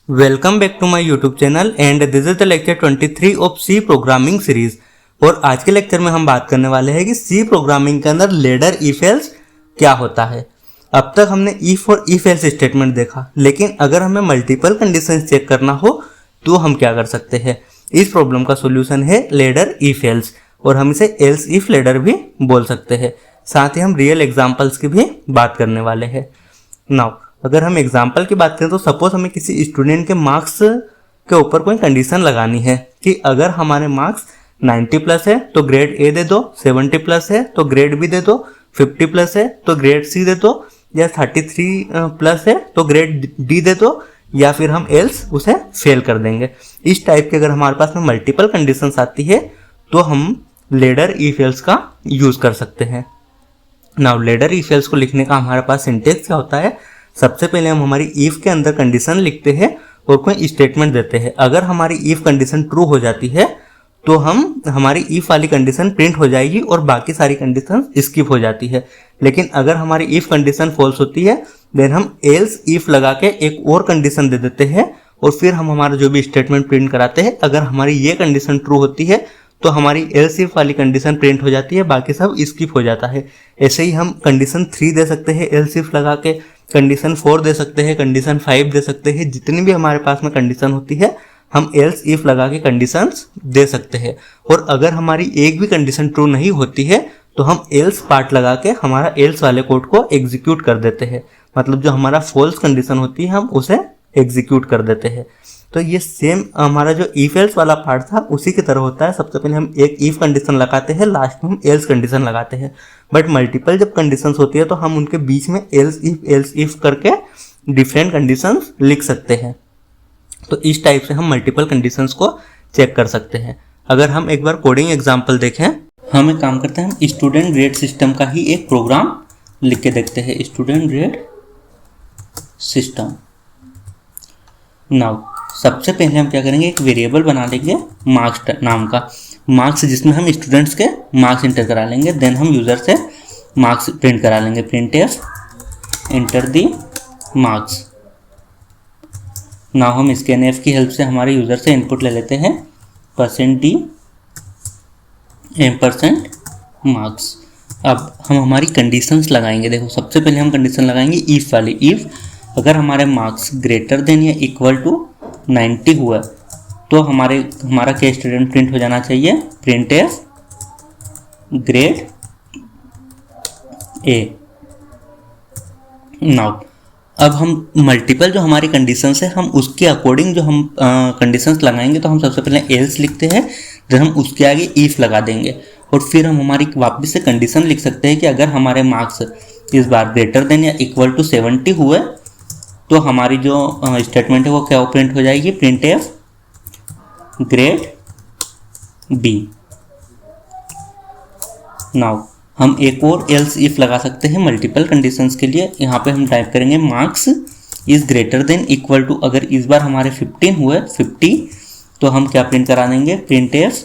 Welcome back to my YouTube channel and this is the lecture 23 of C programming series. और आज के lecture में हम बात करने वाले हैं कि सी प्रोग्रामिंग के अंदर लेडर इफ एल्स क्या होता है। अब तक हमने इफ और इफ एल्स स्टेटमेंट देखा, लेकिन अगर हमें मल्टीपल कंडीशंस चेक करना हो तो हम क्या कर सकते हैं। इस प्रॉब्लम का सोल्यूशन है लेडर इफ एल्स, और हम इसे एल्स इफ लेडर भी बोल सकते हैं। साथ ही हम रियल एग्जाम्पल्स की भी बात करने वाले हैं। नाउ अगर हम एग्जाम्पल की बात करें तो सपोज हमें किसी स्टूडेंट के मार्क्स के ऊपर कोई कंडीशन लगानी है कि अगर हमारे मार्क्स 90 प्लस है तो ग्रेड ए दे दो, 70 प्लस है तो ग्रेड बी दे दो, 50 प्लस है तो ग्रेड सी दे दो, या 33 प्लस है तो ग्रेड डी दे दो, या फिर हम एल्स उसे फेल कर देंगे। इस टाइप के अगर हमारे पास में मल्टीपल कंडीशंस आती है तो हम लेडर इफ एल्स का यूज कर सकते हैं। नाउ लेडर इफ एल्स को लिखने का हमारे पास सिंटेक्स क्या होता है। सबसे पहले हम हमारी इफ के अंदर कंडीशन लिखते हैं और कोई स्टेटमेंट देते हैं। अगर हमारी इफ कंडीशन ट्रू हो जाती है तो हमारी इफ वाली कंडीशन प्रिंट हो जाएगी और बाकी सारी कंडीशन स्किप हो जाती है। लेकिन अगर हमारी इफ कंडीशन फॉल्स होती है देन हम एल्स इफ लगा के एक और कंडीशन दे देते हैं और फिर हम हमारा जो भी स्टेटमेंट प्रिंट कराते हैं। अगर हमारी ये कंडीशन ट्रू होती है तो हमारी एल्स इफ वाली कंडीशन प्रिंट हो जाती है, बाकी सब स्किप हो जाता है। ऐसे ही हम कंडीशन 3 दे सकते हैं एल्स इफ लगा के, कंडीशन 4 दे सकते हैं, कंडीशन 5 दे सकते हैं। जितनी भी हमारे पास में कंडीशन होती है हम एल्स इफ लगा के कंडीशंस दे सकते हैं। और अगर हमारी एक भी कंडीशन ट्रू नहीं होती है तो हम एल्स पार्ट लगा के हमारा एल्स वाले कोड को एग्जीक्यूट कर देते हैं। मतलब जो हमारा फॉल्स कंडीशन होती है हम उसे एग्जीक्यूट कर देते हैं। तो ये सेम हमारा जो इफ एल्स वाला पार्ट था उसी की तरह होता है। सबसे पहले हम एक इफ कंडीशन लगाते हैं, लास्ट में हम एल्स कंडीशन लगाते हैं। बट मल्टीपल जब कंडीशंस होती है तो हम उनके बीच में एल्स इफ करके डिफरेंट कंडीशंस लिख सकते हैं। तो इस टाइप से हम मल्टीपल कंडीशंस को चेक कर सकते हैं। अगर हम एक बार कोडिंग एग्जांपल देखें, हम एक काम करते हैं, हम स्टूडेंट ग्रेड सिस्टम का ही एक प्रोग्राम लिख के देखते हैं। Student grade system. नाउ सबसे पहले हम क्या करेंगे, एक वेरिएबल बना लेंगे मार्क्स नाम का, मार्क्स जिसमें हम स्टूडेंट्स के मार्क्स इंटर करा लेंगे। देन हम यूज़र से मार्क्स प्रिंट करा लेंगे। प्रिंट एफ इंटर दी मार्क्स। नाउ हम स्कैन एफ की हेल्प से हमारे यूज़र से इनपुट ले लेते हैं %d %मार्क्स। अब हम हमारी कंडीशंस लगाएंगे। देखो सबसे पहले हम कंडीशन लगाएंगे इफ़ वाली। इफ़ अगर हमारे मार्क्स ग्रेटर देन या इक्वल टू 90 हुआ तो हमारा क्या स्टूडेंट प्रिंट हो जाना चाहिए, print F grade A. Now अब हम मल्टीपल जो हमारी कंडीशंस है हम उसके अकॉर्डिंग जो हम कंडीशंस लगाएंगे। तो हम सबसे पहले एल्स लिखते हैं, फिर हम उसके आगे इफ लगा देंगे और फिर हम हमारी वापस से कंडीशन लिख सकते हैं कि अगर हमारे मार्क्स इस बार ग्रेटर देन या इक्वल टू 70 हुए तो हमारी जो स्टेटमेंट है वो क्या प्रिंट हो जाएगी, print F grade B. Now हम एक और एल्स इफ लगा सकते हैं मल्टीपल कंडीशंस के लिए। यहाँ पे हम टाइप करेंगे marks is greater than equal to, अगर इस बार हमारे 15 हुए 50 तो हम क्या प्रिंट करा देंगे, print F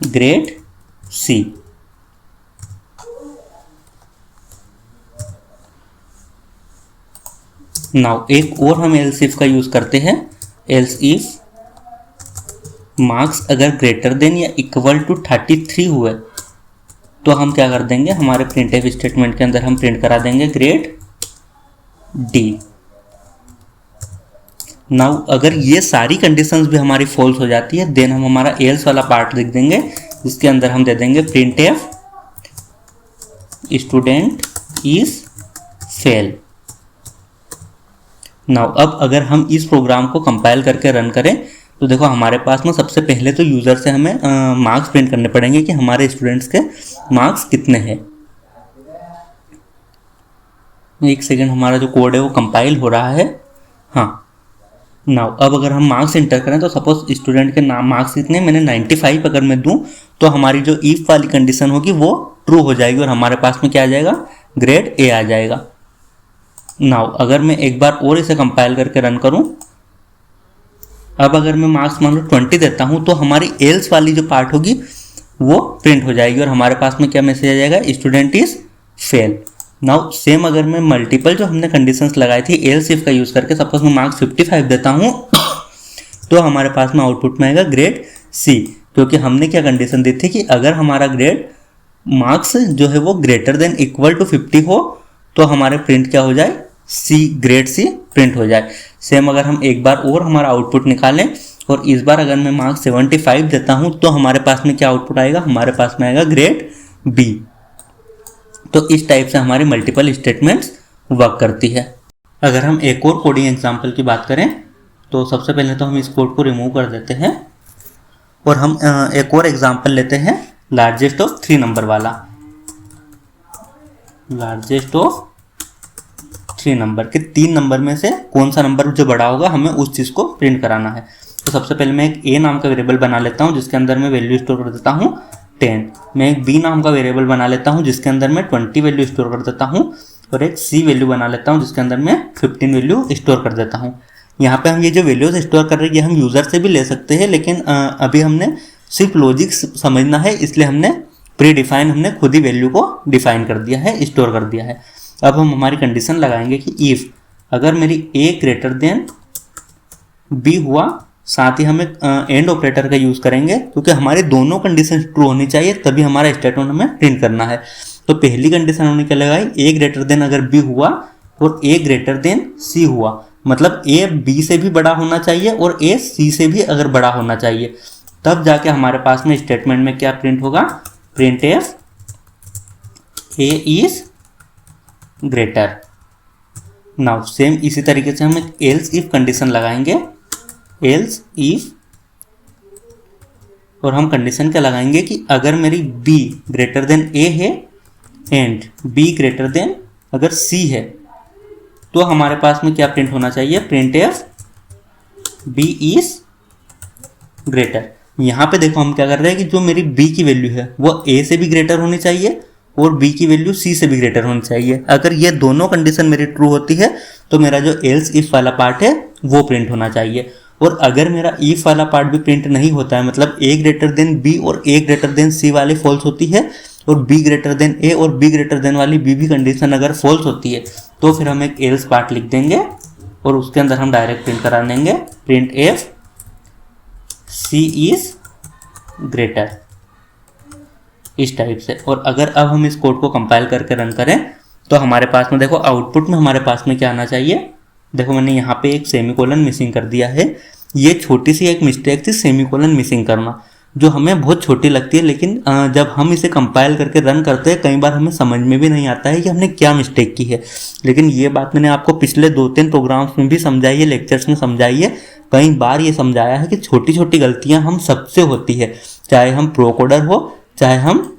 grade C. Now एक और हम एल्स इफ का यूज करते हैं। एल्स इफ मार्क्स अगर ग्रेटर देन या इक्वल टू 33 हुए तो हम क्या कर देंगे, हमारे प्रिंट एफ स्टेटमेंट के अंदर हम प्रिंट करा देंगे ग्रेड डी। नाउ अगर ये सारी कंडीशंस भी हमारी फॉल्स हो जाती है देन हम हमारा एल्स वाला पार्ट लिख देंगे जिसके अंदर हम दे देंगे print F student is fail. Now अब अगर हम इस प्रोग्राम को कंपाइल करके रन करें तो देखो हमारे पास में सबसे पहले तो यूज़र से हमें मार्क्स प्रिंट करने पड़ेंगे कि हमारे स्टूडेंट्स के मार्क्स कितने हैं। एक सेकेंड, हमारा जो कोड है वो कंपाइल हो रहा है। हाँ, नाउ अब अगर हम मार्क्स इंटर करें तो सपोज स्टूडेंट के नाम मार्क्स कितने, मैंने 95 अगर मैं दूं तो हमारी जो इफ वाली कंडीशन होगी वो ट्रू हो जाएगी और हमारे पास में क्या आ जाएगा, ग्रेड ए आ जाएगा। नाउ अगर मैं एक बार और इसे कंपाइल करके रन करूं, अब अगर मैं मार्क्स मान लो 20 देता हूं तो हमारी एल्स वाली जो पार्ट होगी वो प्रिंट हो जाएगी और हमारे पास में क्या मैसेज आ जाएगा, student is fail. Now same अगर मैं मल्टीपल जो हमने कंडीशंस लगाई थी एल्स इफ का यूज़ करके, सपोज मैं मार्क्स 55 देता हूँ तो हमारे पास में आउटपुट में आएगा ग्रेड सी, क्योंकि हमने क्या कंडीशन दी थी कि अगर हमारा ग्रेड मार्क्स जो है वो ग्रेटर देन इक्वल टू 50 हो तो हमारे प्रिंट क्या हो जाए, सी, ग्रेड सी प्रिंट हो जाए। सेम अगर हम एक बार और हमारा आउटपुट निकालें और इस बार अगर मैं मार्क्स 75 देता हूं तो हमारे पास में क्या आउटपुट आएगा, हमारे पास में आएगा ग्रेड बी। तो इस टाइप से हमारी मल्टीपल स्टेटमेंट्स वर्क करती है। अगर हम एक और कोडिंग एग्जांपल की बात करें तो सबसे पहले तो हम इस कोड को रिमूव कर देते हैं और हम एक और एग्जांपल लेते हैं लार्जेस्ट ऑफ 3 नंबर वाला। लार्जेस्ट ऑफ 3 नंबर के 3 नंबर में से कौन सा नंबर जो बड़ा होगा हमें उस चीज़ को प्रिंट कराना है। तो सबसे पहले मैं एक ए नाम का वेरिएबल बना लेता हूँ जिसके अंदर मैं वैल्यू स्टोर कर देता हूँ 10। मैं एक बी नाम का वेरिएबल बना लेता हूँ जिसके अंदर मैं 20 वैल्यू स्टोर कर देता हूँ और एक सी वैल्यू बना लेता हूँ जिसके अंदर मैं 15 वैल्यू स्टोर कर देता हूँ। यहाँ पे हम ये जो वैल्यूज स्टोर कर रहे हैं ये हम यूज़र से भी ले सकते हैं, लेकिन अभी हमने सिर्फ लॉजिक समझना है इसलिए हमने प्री डिफाइन हमने खुद ही वैल्यू को डिफाइन कर दिया है, स्टोर कर दिया है। अब हम हमारी कंडीशन लगाएंगे कि इफ़ अगर मेरी ए ग्रेटर देन बी हुआ, साथ ही हम एक एंड ऑपरेटर का यूज़ करेंगे क्योंकि हमारे दोनों कंडीशन ट्रू होनी चाहिए तभी हमारा स्टेटमेंट हमें प्रिंट करना है। तो पहली कंडीशन हमने क्या लगाई, ए ग्रेटर देन अगर बी हुआ और ए ग्रेटर देन सी हुआ, मतलब ए बी से भी बड़ा होना चाहिए और ए सी से भी अगर बड़ा होना चाहिए, तब जाके हमारे पास में स्टेटमेंट में क्या प्रिंट होगा, print F A is greater. Now same इसी तरीके से हम एक एल्स इफ कंडीशन लगाएंगे, एल्स इफ, और हम कंडीशन क्या लगाएंगे कि अगर मेरी b ग्रेटर देन a है एंड b ग्रेटर देन अगर c है तो हमारे पास में क्या प्रिंट होना चाहिए, print F b is greater. यहाँ पे देखो हम क्या कर रहे हैं कि जो मेरी b की वैल्यू है वो a से भी ग्रेटर होनी चाहिए और b की वैल्यू c से भी ग्रेटर होनी चाहिए। अगर ये दोनों कंडीशन मेरी ट्रू होती है तो मेरा जो एल्स इफ वाला पार्ट है वो प्रिंट होना चाहिए। और अगर मेरा इफ वाला पार्ट भी प्रिंट नहीं होता है, मतलब a ग्रेटर देन b और a ग्रेटर देन c वाली फॉल्स होती है और b ग्रेटर देन a और b ग्रेटर देन वाली b भी कंडीशन अगर फॉल्स होती है तो फिर हम एक एल्स पार्ट लिख देंगे और उसके अंदर हम डायरेक्ट प्रिंट करा देंगे print F c is greater, इस टाइप से। और अगर अब हम इस कोड को कंपाइल करके रन करें तो हमारे पास में देखो आउटपुट में हमारे पास में क्या आना चाहिए, देखो मैंने यहाँ पे एक सेमीकोलन मिसिंग कर दिया है। ये छोटी सी एक मिस्टेक थी सेमीकोलन मिसिंग करना, जो हमें बहुत छोटी लगती है, लेकिन जब हम इसे कंपाइल करके रन करते हैं कई बार हमें समझ में भी नहीं आता है कि हमने क्या मिस्टेक की है। लेकिन ये बात मैंने आपको पिछले 2-3 प्रोग्राम्स में भी समझाई है, लेक्चर्स में समझाई है, कई बार ये समझाया है कि छोटी छोटी गलतियाँ हम सबसे होती है, चाहे हम प्रो कोडर हो चाहे हम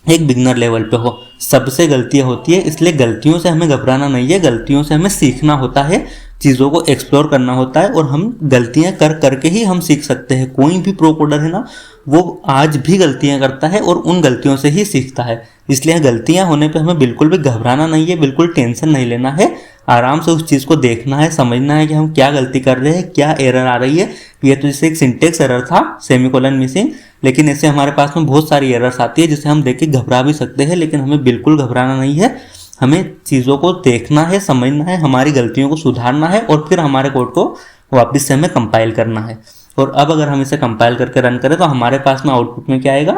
एक बिगनर लेवल पे हो, सबसे गलतियां होती है। इसलिए गलतियों से हमें घबराना नहीं है, गलतियों से हमें सीखना होता है, चीज़ों को एक्सप्लोर करना होता है और हम गलतियां कर करके ही हम सीख सकते हैं। कोई भी प्रो कोडर है ना वो आज भी गलतियां करता है और उन गलतियों से ही सीखता है। इसलिए गलतियां होने पे हमें बिल्कुल भी घबराना नहीं है, बिल्कुल टेंशन नहीं लेना है, आराम से उस चीज़ को देखना है, समझना है कि हम क्या गलती कर रहे हैं, क्या एरर आ रही है। ये तो जैसे एक सिंटेक्स एरर था सेमीकोलन मिसिंग, लेकिन ऐसे हमारे पास में बहुत सारी एरर्स आती है जिसे हम देख के घबरा भी सकते हैं, लेकिन हमें बिल्कुल घबराना नहीं है। हमें चीज़ों को देखना है, समझना है, हमारी गलतियों को सुधारना है और फिर हमारे कोड को वापस से हमें कंपाइल करना है। और अब अगर हम इसे कंपाइल करके रन करें तो हमारे पास में आउटपुट में क्या आएगा,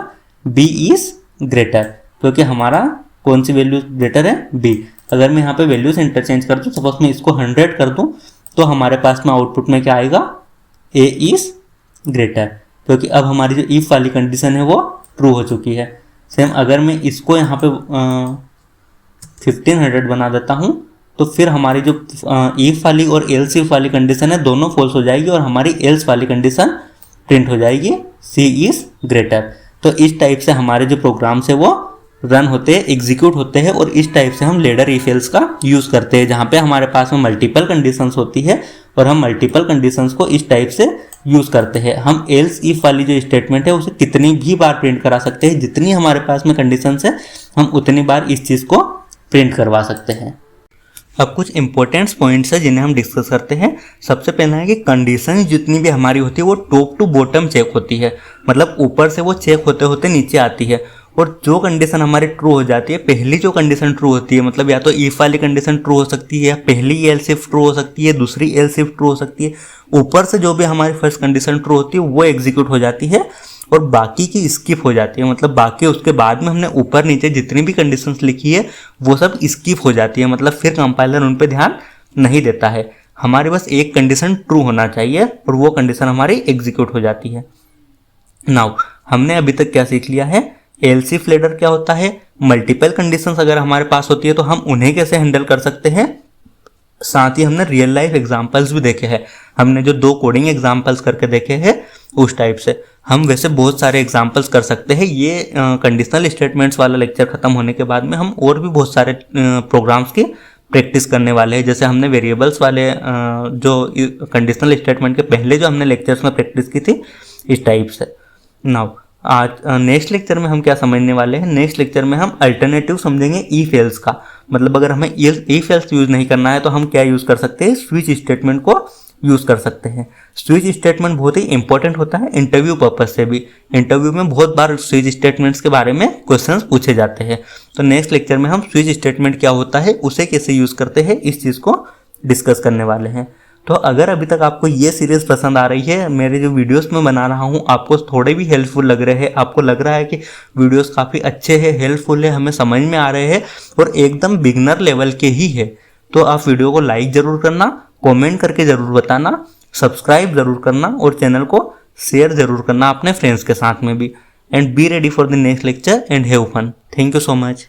b इज ग्रेटर, क्योंकि हमारा कौन सी वैल्यू ग्रेटर है, b। अगर मैं यहाँ पे वैल्यूज इंटरचेंज कर दूँ, सपोज मैं इसको 100 कर दूँ तो हमारे पास में आउटपुट में क्या आएगा, a इज ग्रेटर, क्योंकि अब हमारी जो इफ वाली कंडीशन है वो ट्रू हो चुकी है। सेम अगर मैं इसको यहाँ पे 1500 बना देता हूँ तो फिर हमारी जो इफ वाली और एल्स इफ वाली कंडीशन है दोनों फॉल्स हो जाएगी और हमारी एल्स वाली कंडीशन प्रिंट हो जाएगी, c इज ग्रेटर। तो इस टाइप से हमारे जो प्रोग्राम्स है वो रन होते हैं, एग्जीक्यूट होते हैं और इस टाइप से हम लेडर इफ एल्स का यूज़ करते हैं, जहाँ पे हमारे पास में मल्टीपल कंडीशंस होती है और हम मल्टीपल कंडीशंस को इस टाइप से यूज़ करते हैं। हम एल्स इफ वाली जो स्टेटमेंट है उसे कितनी भी बार प्रिंट करा सकते हैं, जितनी हमारे पास में कंडीशंस है हम उतनी बार इस चीज़ को प्रिंट करवा सकते हैं। अब कुछ इंपॉर्टेंट पॉइंट्स है जिन्हें हम डिस्कस करते हैं। सबसे पहला है कि कंडीशन जितनी भी हमारी होती है वो टॉप टू बॉटम चेक होती है, मतलब ऊपर से वो चेक होते होते नीचे आती है और जो कंडीशन हमारी ट्रू हो जाती है, पहली जो कंडीशन ट्रू होती है, मतलब या तो इफ वाली कंडीशन ट्रू हो सकती है, या पहली एल्स इफ ट्रू हो सकती है, दूसरी एल्स इफ ट्रू हो सकती है, ऊपर से जो भी हमारी फर्स्ट कंडीशन ट्रू होती है वो एग्जीक्यूट हो जाती है और बाकी की स्किप हो जाती है। मतलब बाकी उसके बाद में हमने ऊपर नीचे जितनी भी कंडीशंस लिखी है वो सब स्किप हो जाती है, मतलब फिर कंपाइलर उन पे ध्यान नहीं देता है। हमारे बस एक कंडीशन ट्रू होना चाहिए और वो कंडीशन हमारी एग्जीक्यूट हो जाती है। नाउ हमने अभी तक क्या सीख लिया है, एल्स इफ लेडर क्या होता है, मल्टीपल कंडीशंस अगर हमारे पास होती है तो हम उन्हें कैसे हैंडल कर सकते हैं, साथ ही हमने रियल लाइफ एग्जांपल्स भी देखे हैं। हमने जो 2 कोडिंग एग्जांपल्स करके देखे हैं उस टाइप से हम वैसे बहुत सारे एग्जांपल्स कर सकते हैं। ये कंडीशनल स्टेटमेंट्स वाला लेक्चर खत्म होने के बाद में हम और भी बहुत सारे प्रोग्राम्स की प्रैक्टिस करने वाले हैं। जैसे हमने वेरिएबल्स वाले जो कंडीशनल स्टेटमेंट के पहले जो हमने लेक्चर्स में प्रैक्टिस की थी, इस टाइप से। नाउ आज नेक्स्ट लेक्चर में हम क्या समझने वाले हैं, नेक्स्ट लेक्चर में हम अल्टरनेटिव समझेंगे इफ एल्स का। मतलब अगर हमें इफ एल्स यूज नहीं करना है तो हम क्या यूज कर सकते हैं, स्विच स्टेटमेंट को यूज कर सकते हैं। स्विच स्टेटमेंट बहुत ही इंपॉर्टेंट होता है इंटरव्यू पर्पज से भी। इंटरव्यू में बहुत बार स्विच स्टेटमेंट्स के बारे में क्वेश्चंस पूछे जाते हैं। तो नेक्स्ट लेक्चर में हम स्विच स्टेटमेंट क्या होता है, उसे कैसे यूज करते हैं, इस चीज को डिस्कस करने वाले हैं। तो अगर अभी तक आपको ये सीरीज पसंद आ रही है, मेरे जो वीडियोस मैं बना रहा हूँ आपको थोड़े भी हेल्पफुल लग रहे हैं, आपको लग रहा है कि वीडियोस काफ़ी अच्छे हैं, हेल्पफुल है, हमें समझ में आ रहे हैं और एकदम बिगनर लेवल के ही है, तो आप वीडियो को लाइक ज़रूर करना, कमेंट करके ज़रूर बताना, सब्सक्राइब ज़रूर करना और चैनल को शेयर ज़रूर करना अपने फ्रेंड्स के साथ में भी। And be ready for the next lecture and have fun. Thank you so much.